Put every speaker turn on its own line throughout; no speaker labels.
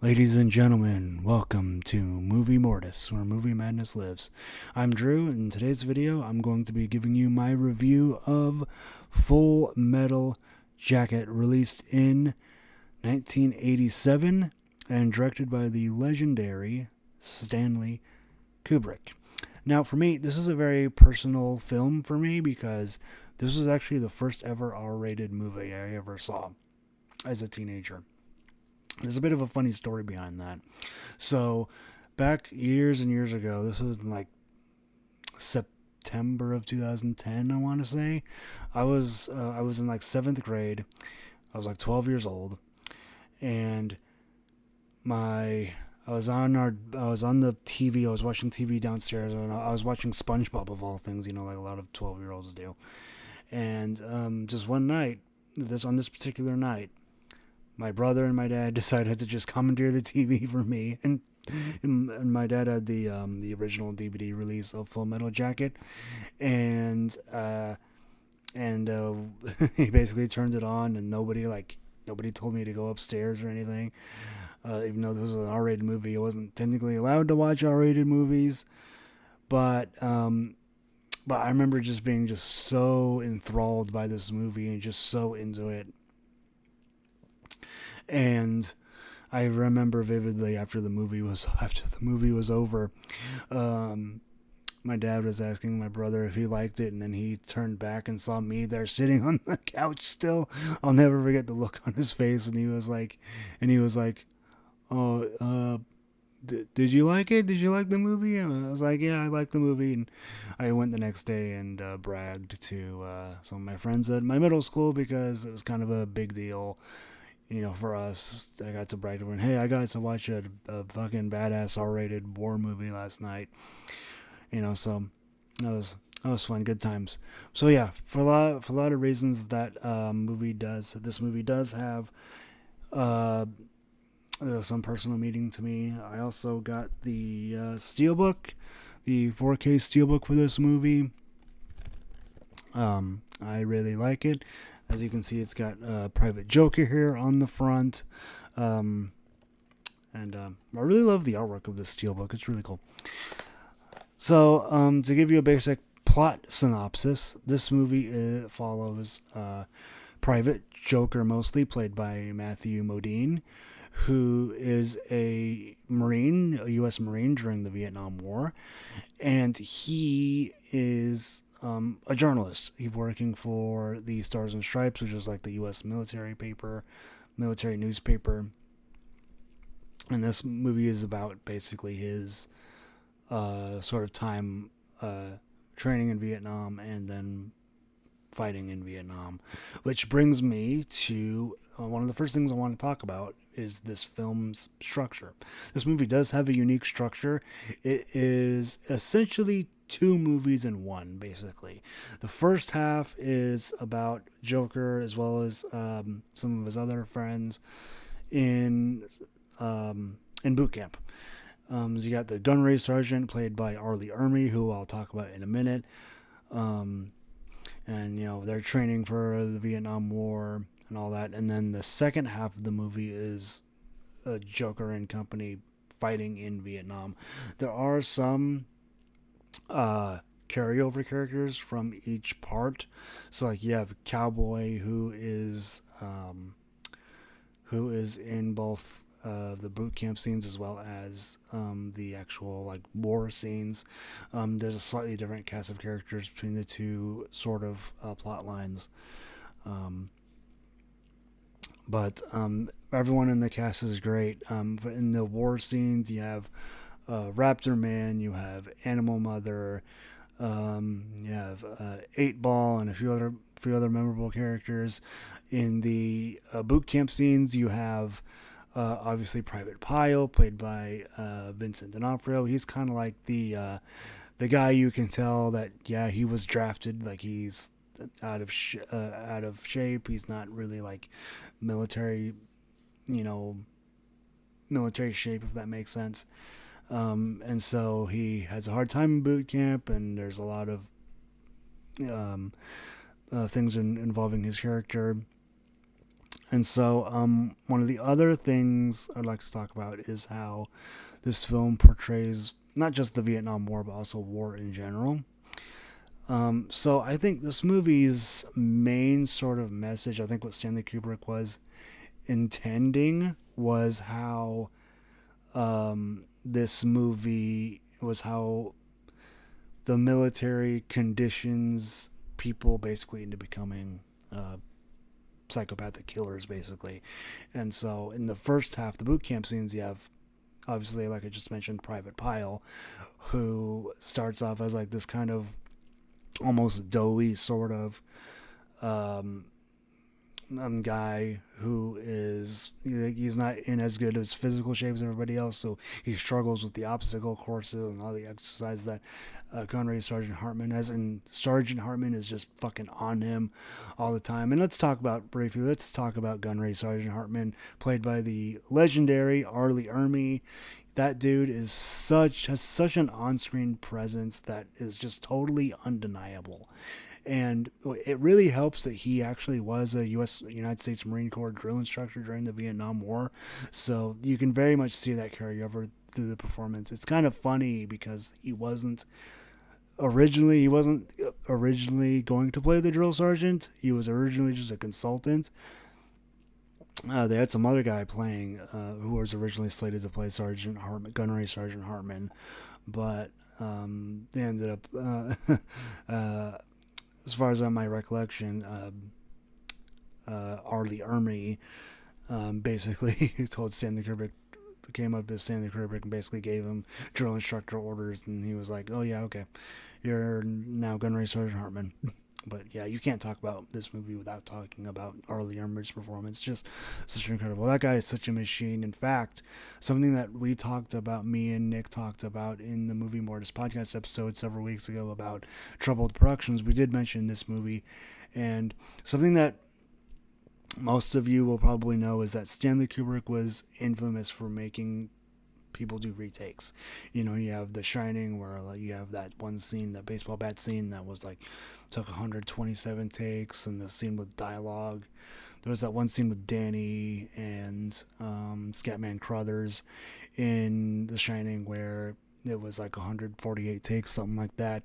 Ladies and gentlemen, welcome to Movie Mortis, where movie madness lives. I'm Drew, and in today's video, I'm going to be giving you my review of Full Metal Jacket, released in 1987 and directed by the legendary Stanley Kubrick. Now, for me, this is a very personal film for me because this was actually the first ever R-rated movie I ever saw as a teenager. There's a bit of a funny story behind that. So, back years and years ago, this was in like September of 2010, I want to say. I was in like seventh grade. I was like 12 years old, and I was on the TV. I was watching TV downstairs, and I was watching SpongeBob of all things. Like a lot of 12-year-olds do. And just one night, on this particular night, my brother and my dad decided to just commandeer the TV for me, and my dad had the original DVD release of Full Metal Jacket, and he basically turned it on, and nobody told me to go upstairs or anything. Even though this was an R-rated movie, I wasn't technically allowed to watch R-rated movies, but I remember just being just so enthralled by this movie and just so into it. And I remember vividly after the movie was over, um, my dad was asking my brother if he liked it, and then he turned back and saw me there sitting on the couch still. I'll never forget the look on his face, and he was like, "Oh, did you like it? Did you like the movie?" And I was like, "Yeah, I liked the movie." And I went the next day and bragged to some of my friends at my middle school because it was kind of a big deal. For us. I got to brag to everyone, hey, I got to watch a fucking badass R-rated war movie last night. So that was fun, good times. So yeah, for a lot of reasons this movie does have some personal meaning to me. I also got the steelbook, the 4K steelbook for this movie. I really like it. As you can see, it's got Private Joker here on the front. And I really love the artwork of this steelbook. It's really cool. So, to give you a basic plot synopsis, this movie follows Private Joker, mostly played by Matthew Modine, who is a U.S. Marine during the Vietnam War, and he is a journalist. He's working for the Stars and Stripes, which is like the U.S. military newspaper. And this movie is about basically his sort of time training in Vietnam and then fighting in Vietnam. Which brings me to one of the first things I want to talk about is this film's structure. This movie does have a unique structure. It is essentially two movies in one, basically. The first half is about Joker as well as some of his other friends in boot camp. So you got the gunnery sergeant played by Arlie Ermy, who I'll talk about in a minute. And they're training for the Vietnam War and all that. And then the second half of the movie is Joker and company fighting in Vietnam. There are some carryover characters from each part. So like you have Cowboy, who is in both the boot camp scenes as well as the actual like war scenes. There's a slightly different cast of characters between the two sort of plot lines. But everyone in the cast is great. But in the war scenes, you have Raptor Man, you have Animal Mother, you have 8 Ball, and a few other memorable characters. In the boot camp scenes, you have obviously Private Pyle, played by Vincent D'Onofrio. He's kind of like the guy you can tell that he was drafted, like he's out of shape. He's not really like military shape, if that makes sense. And so he has a hard time in boot camp, and there's a lot of things involving his character. And so, one of the other things I'd like to talk about is how this film portrays not just the Vietnam War, but also war in general. So I think this movie's main sort of message, I think what Stanley Kubrick was intending, was how this movie was how the military conditions people basically into becoming psychopathic killers, basically. And so in the first half, the boot camp scenes, you have obviously, like I just mentioned, Private Pyle, who starts off as like this kind of almost doughy sort of guy who is, he's not in as good as physical shape as everybody else, so he struggles with the obstacle courses and all the exercise that Gunnery Sergeant Hartman has, and Sergeant Hartman is just fucking on him all the time. And let's talk about Gunnery Sergeant Hartman, played by the legendary Arlie Ermy. That dude has such an on-screen presence that is just totally undeniable. And it really helps that he actually was a United States Marine Corps drill instructor during the Vietnam War. So you can very much see that carry over through the performance. It's kind of funny because he wasn't originally going to play the drill sergeant. He was originally just a consultant. They had some other guy playing who was originally slated to play Gunnery Sergeant Hartman, but they ended up as far as my recollection, Arlie Ermy basically told Stanley Kubrick, came up to Stanley Kubrick and basically gave him drill instructor orders, and he was like, "Oh yeah, okay, you're now Gunnery Sergeant Hartman." But yeah, you can't talk about this movie without talking about Arlie Ermey's performance. Just such incredible. That guy is such a machine. In fact, something that we talked about, me and Nick talked about in the Movie Mortis podcast episode several weeks ago about Troubled Productions, we did mention this movie. And something that most of you will probably know is that Stanley Kubrick was infamous for making people do retakes. You know, you have The Shining, where like, you have that one scene, that baseball bat scene, that was like took 127 takes, and the scene with dialogue. There was that one scene with Danny and Scatman Crothers in The Shining where it was like 148 takes, something like that.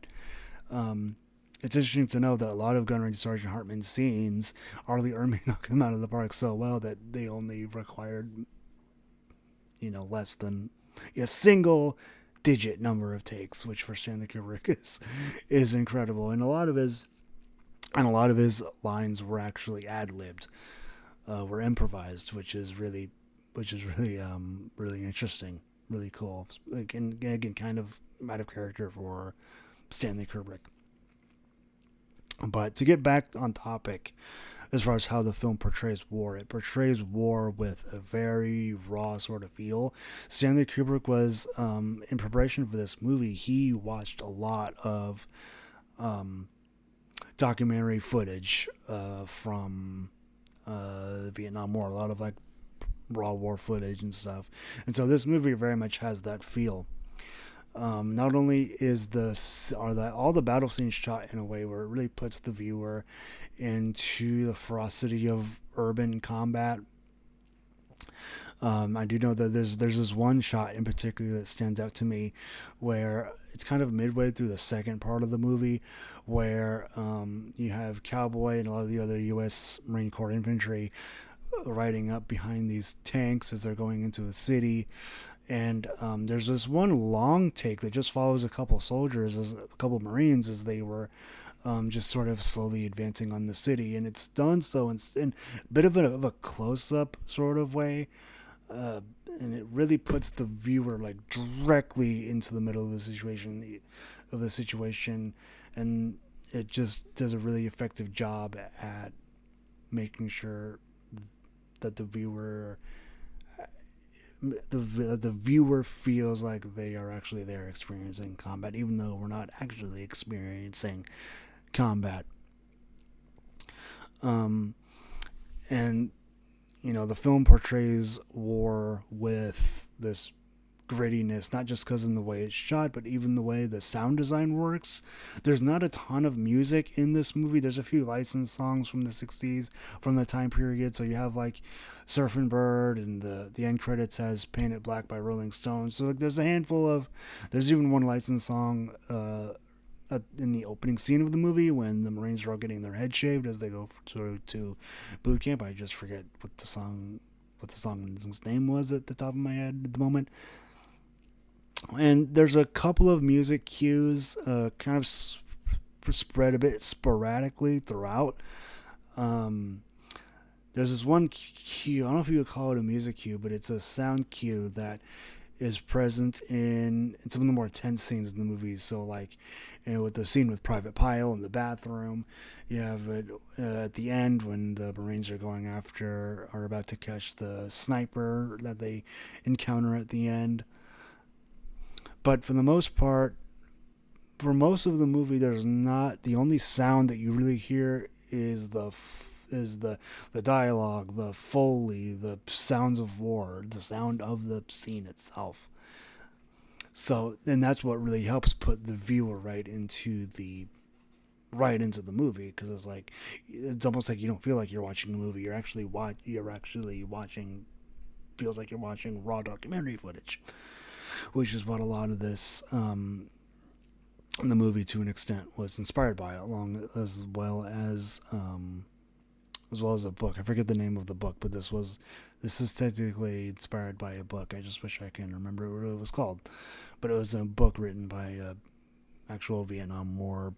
It's interesting to know that a lot of Gunnery Sergeant Hartman's scenes, Arlie Ermy knocked them out of the park so well that they only required, less than a single digit number of takes, which for Stanley Kubrick is incredible. And a lot of his lines were actually ad-libbed, were improvised, which is really really interesting, really cool. Again, kind of out of character for Stanley Kubrick. But to get back on topic, as far as how the film portrays war, it portrays war with a very raw sort of feel. Stanley Kubrick was, in preparation for this movie, he watched a lot of documentary footage from the Vietnam War, a lot of like raw war footage and stuff. And so this movie very much has that feel. Not only are all the battle scenes shot in a way where it really puts the viewer into the ferocity of urban combat. I do know that there's this one shot in particular that stands out to me, where it's kind of midway through the second part of the movie, where you have Cowboy and a lot of the other U.S. Marine Corps infantry riding up behind these tanks as they're going into the city. And there's this one long take that just follows a couple Marines as they were just sort of slowly advancing on the city. And it's done so in a bit of a close-up sort of way. And it really puts the viewer like directly into the middle of the situation. And it just does a really effective job at making sure that the viewer feels like they are actually there experiencing combat, even though we're not actually experiencing combat. And the film portrays war with this grittiness, not just because of the way it's shot, but even the way the sound design works. There's not a ton of music in this movie. There's a few licensed songs from the 60s, from the time period. So you have like Surfin' Bird, and the end credits has Paint It Black by Rolling Stones. So like there's a handful of, there's even one licensed song in the opening scene of the movie when the Marines are all getting their head shaved as they go to boot camp. I just forget what the song's name was at the top of my head at the moment. And there's a couple of music cues kind of spread a bit sporadically throughout. There's this one cue, I don't know if you would call it a music cue, but it's a sound cue that is present in some of the more tense scenes in the movie. So like, with the scene with Private Pyle in the bathroom, you have it at the end when the Marines are about to catch the sniper that they encounter at the end. But for the most part, for most of the movie, there's not, the only sound that you really hear is the dialogue, the Foley, the sounds of war, the sound of the scene itself. So, and that's what really helps put the viewer right into the movie, because it's almost like you don't feel like you're watching a movie. You're actually watching. Feels like you're watching raw documentary footage, which is what a lot of this the movie to an extent was inspired by, as well as a book. I forget the name of the book, but this is technically inspired by a book. I just wish I can remember what it was called. But it was a book written by a actual Vietnam War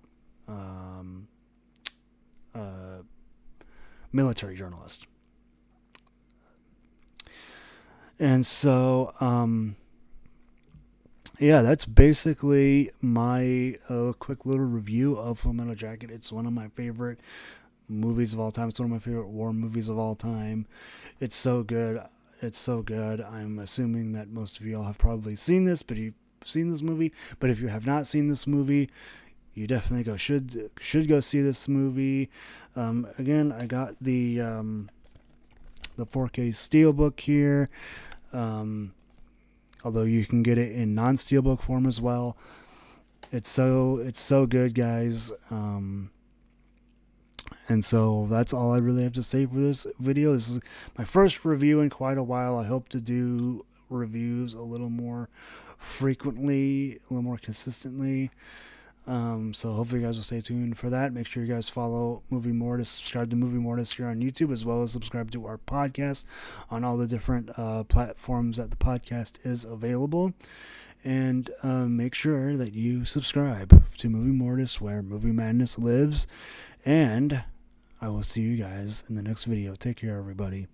military journalist. And so, yeah, that's basically my quick little review of Full Metal Jacket. It's one of my favorite movies of all time. It's one of my favorite war movies of all time. It's so good. I'm assuming that most of you all have probably seen this, but you've seen this movie. But if you have not seen this movie, you definitely should go see this movie. Again, I got the 4K Steelbook here. Although you can get it in non-steelbook form as well. It's so good, guys. And so that's all I really have to say for this video. This is my first review in quite a while. I hope to do reviews a little more frequently, a little more consistently. So hopefully you guys will stay tuned for that. Make sure you guys follow Movie Mortis, subscribe to Movie Mortis here on YouTube, as well as subscribe to our podcast on all the different platforms that the podcast is available. And make sure that you subscribe to Movie Mortis, where movie madness lives. And I will see you guys in the next video. Take care, everybody.